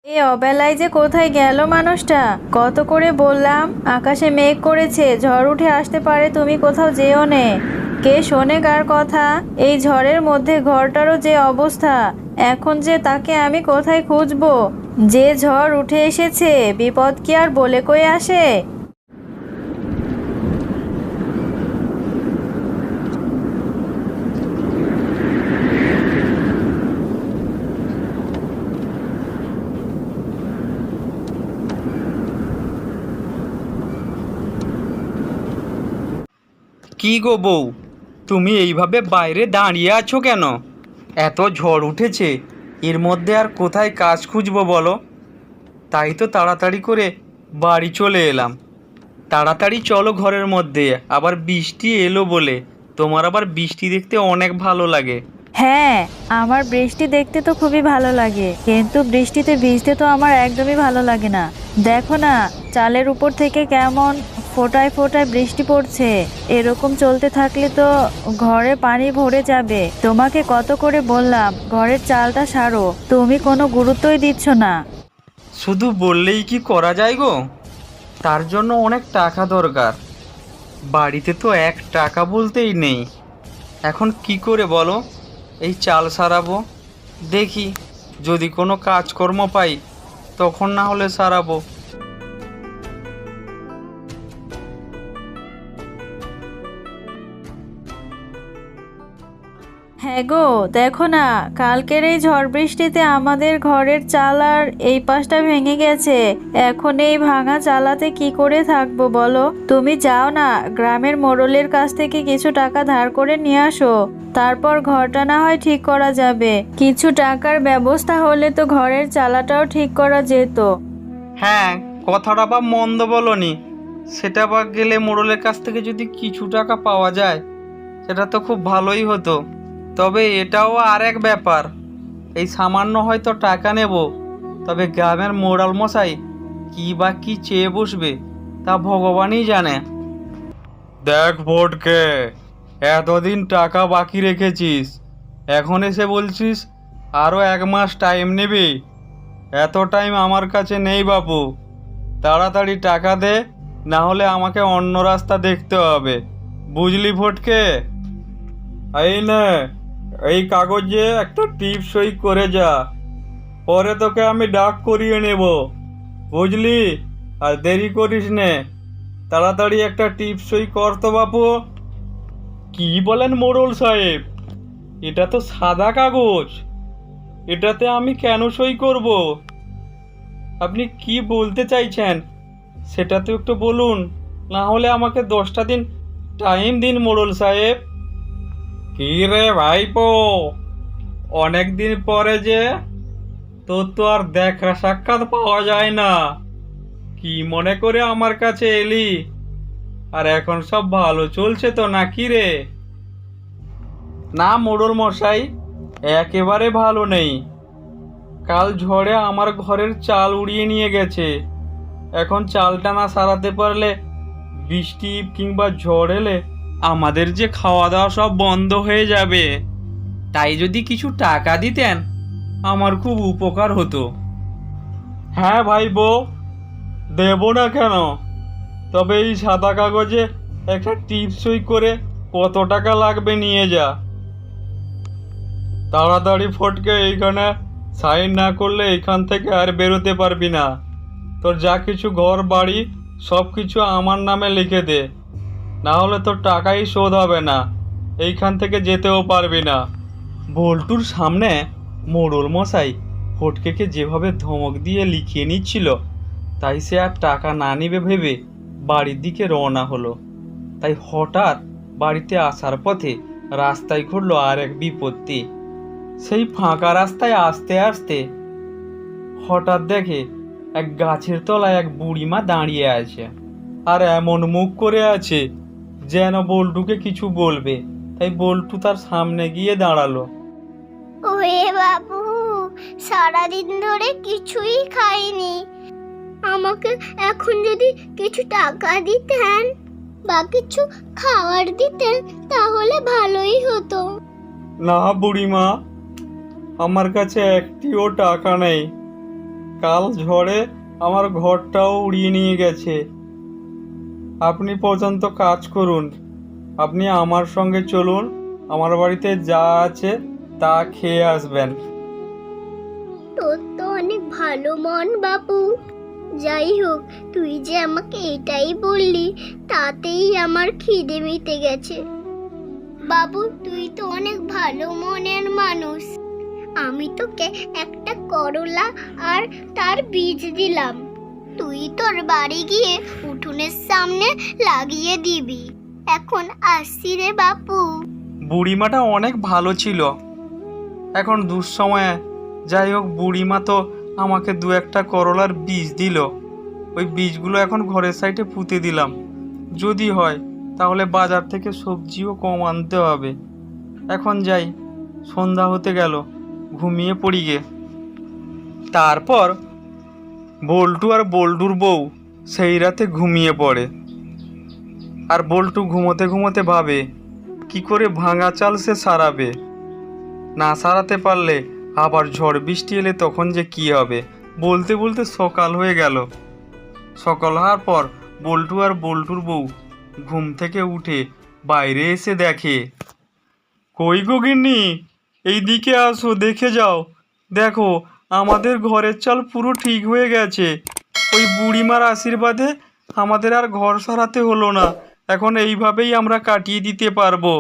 এই অবেলায় যে কোথায় গেল মানুষটা? কত করে বললাম আকাশে মেঘ করেছে, ঝড় উঠে আসতে পারে, তুমি কোথাও যেও নে। কে শোনে কার কথা? এই ঝড়ের মধ্যে ঘরটারও যে অবস্থা, এখন যে তাকে আমি কোথায় খুঁজবো? যে ঝড় উঠে এসেছে, বিপদ কি আর বলে কয়ে আসে? কি গো বউ, তুমি এইভাবে বাইরে দাঁড়িয়ে আছো কেন? এত ঝড় উঠেছে, এর মধ্যে আর কোথায় কাজ খুঁজবো বলো? তাই তো তাড়াতাড়ি করে বাড়ি চলে এলাম। তাড়াতাড়ি চলো ঘরের মধ্যে, আবার বৃষ্টি এলো বলে। তোমার আবার বৃষ্টি দেখতে অনেক ভালো লাগে। হ্যাঁ, আমার বৃষ্টি দেখতে তো খুবই ভালো লাগে, কিন্তু বৃষ্টিতে ভিজতে তো আমার একদমই ভালো লাগে না। দেখো না, চালের উপর থেকে কেমন ফোঁটায় ফোঁটায় বৃষ্টি পড়ছে। এরকম চলতে থাকলে তো ঘরে পানি ভরে যাবে। তোমাকে কত করে বললাম ঘরের চালটা সারো, তুমি কোনো গুরুত্বই দিচ্ছ না। শুধু বললেই কি করা যায় গো? তার জন্য অনেক টাকা দরকার। বাড়িতে তো 1 টাকা বলতেই নেই। এখন কি করে বলো এই চাল সারাবো? দেখি, যদি কোনো কাজকর্ম পাই তখন না হলে সারাবো। হ্যাঁ গো, দেখো না, কালকের এই ঝড় বৃষ্টিতে আমাদের ঘরের চাল আর এই পাশটা ভেঙে গেছে। এখন এই ভাঙা চালাতে কি করে থাকবো বলো? তুমি যাও না, গ্রামের মোড়লের কাছ থেকে কিছু টাকা ধার করে নিয়ে আসো। তারপর ঘরটা না হয় ঠিক করা যাবে। কিছু টাকার ব্যবস্থা হলে তো ঘরের চালাটাও ঠিক করা যেত। হ্যাঁ, কথাটা বা মন্দ বলনি। সেটা বা গেলে মোড়লের কাছ থেকে যদি কিছু টাকা পাওয়া যায় সেটা তো খুব ভালোই হতো। তবে এটাও আর এক ব্যাপার, এই সামান্য হয়তো টাকা নেব, তবে গ্রামের মোড়ল মশাই কি বা কি চেয়ে বসবে তা ভগবানই জানে। দেখ ভোটকে, এতদিন টাকা বাকি রেখেছিস, এখন এসে বলছিস আরও 1 মাস টাইম নেবে? এত টাইম আমার কাছে নেই বাপু। তাড়াতাড়ি টাকা দে, না হলে আমাকে অন্য রাস্তা দেখতে হবে, বুঝলি ভোটকে? এই নে, এই কাগজে একটা টিপ সই করে যা, পরে তোকে আমি ডাক করিয়ে নেব, বুঝলি? আর দেরি করিস নে, তাড়াতাড়ি একটা টিপ সই কর তো বাপু। কি বলেন মোড়ল সাহেব? এটা তো সাদা কাগজ, এটাতে আমি কেন সই করব? আপনি কি বলতে চাইছেন সেটা তো একটু বলুন, না হলে আমাকে 10টা দিন টাইম দিন মোড়ল সাহেব। কি রে ভাইপো, অনেক দিন পরে যে, তোর তো আর দেখা সাক্ষাৎ পাওয়া যায় না। কি মনে করে আমার কাছে এলি? আর এখন সব ভালো চলছে তো নাকি রে? না মোড়ল মশাই, একেবারে ভালো নেই। কাল ঝড়ে আমার ঘরের চাল উড়িয়ে নিয়ে গেছে। এখন চালটা না সারাতে পারলে বৃষ্টি কিংবা ঝড় এলে আমাদের যে খাওয়া দাওয়া সব বন্ধ হয়ে যাবে। তাই যদি কিছু টাকা দিতেন আমার খুব উপকার হতো। হ্যাঁ ভাই বউ, দেবো না কেন? তবে এই সাদা কাগজে একটা টিপ সই করে কত টাকা লাগবে নিয়ে যা। তাড়াতাড়ি ফটকে এইখানে সাইন না করলে এখান থেকে আর বেরোতে পারবি না। তোর যা কিছু ঘর বাড়ি সব কিছু আমার নামে লিখে দে, না হলে তোর টাকাই শোধ হবে না, এইখান থেকে যেতেও পারবি না। বল্টুর সামনে মোড়ল মশাই ফটকেকে যেভাবে ধমক দিয়ে লিখিয়ে নিচ্ছিল, তাই সে আর টাকা না নিবে ভেবে বাড়ির দিকে রওনা হলো। তাই হঠাৎ বাড়িতে আসার পথে রাস্তায় ঘটল আর এক বিপত্তি। সেই ফাঁকা রাস্তায় আসতে আসতে হঠাৎ দেখে এক গাছের তলায় এক বুড়িমা দাঁড়িয়ে আছে, আর এমন মুখ করে আছে যেন বল্টুকে কিছু বলবে। তাই বল্টু তার সামনে গিয়ে দাঁড়ালো। ওরে বাবু, সারাদিন ধরে কিছুই খাইনি। আমাকে এখন যদি কিছু টাকা দিতেন বা কিছু খাবার দিতেন তাহলে ভালোই হতো। না বুড়িমা, আমার কাছে একটিও টাকা নেই। কাল ঝড়ে আমার ঘরটাও উড়িয়ে নিয়ে গেছে। আপনি পর্যন্ত কাজ করুন, আপনি আমার সঙ্গে চলুন, আমার বাড়িতে যা আছে তা খেয়ে আসবেন। তোর তো অনেক ভালো মন বাবু। যাই হোক, তুই যে আমাকে এটাই বললি তাতেই আমার খিদে মিটে গেছে। বাবু, তুই তো অনেক ভালো মনের মানুষ। আমি তোকে একটা করলা আর তার বীজ দিলাম, তুই তোর বাড়ি গিয়ে উঠোনের সামনে লাগিয়ে দিবি। এখন আসছি রে বাপু। বুড়িমাটা অনেক ভালো ছিল। এখন দুঃসময়ে যাই হোক, বুড়িমা তো আমাকে দু একটা করলার বীজ দিল। ওই বীজগুলো এখন ঘরের সাইডে পুঁতে দিলাম। যদি হয় তাহলে বাজার থেকে সবজিও কম আনতে হবে। এখন যাই, সন্ধ্যা হতে গেল, ঘুমিয়ে পড়ি গে। তারপর বল্টু আর বল্টুর বউ সেই রাতে ঘুমিয়ে পড়ে। আর বল্টু ঘুমোতে ঘুমোতে ভাবে কি করে ভাঙা চাল সে সারাবে। না সারাতে পারলে আবার ঝড় বৃষ্টি এলে তখন যে কি হবে। বলতে বলতে সকাল হয়ে গেল। সকাল হওয়ার পর বল্টু আর বল্টুর বউ ঘুম থেকে উঠে বাইরে এসে দেখে, কই গো গিন্নি, এইদিকে আসো, দেখে যাও। দেখো, আমাদের ঘরের চাল পুরো ঠিক হয়ে গেছে। ওই বুড়িমার আশীর্বাদে আমাদের আর ঘর সারাতে হলো না। এখন এইভাবেই আমরা কাটিয়ে দিতে পারবো।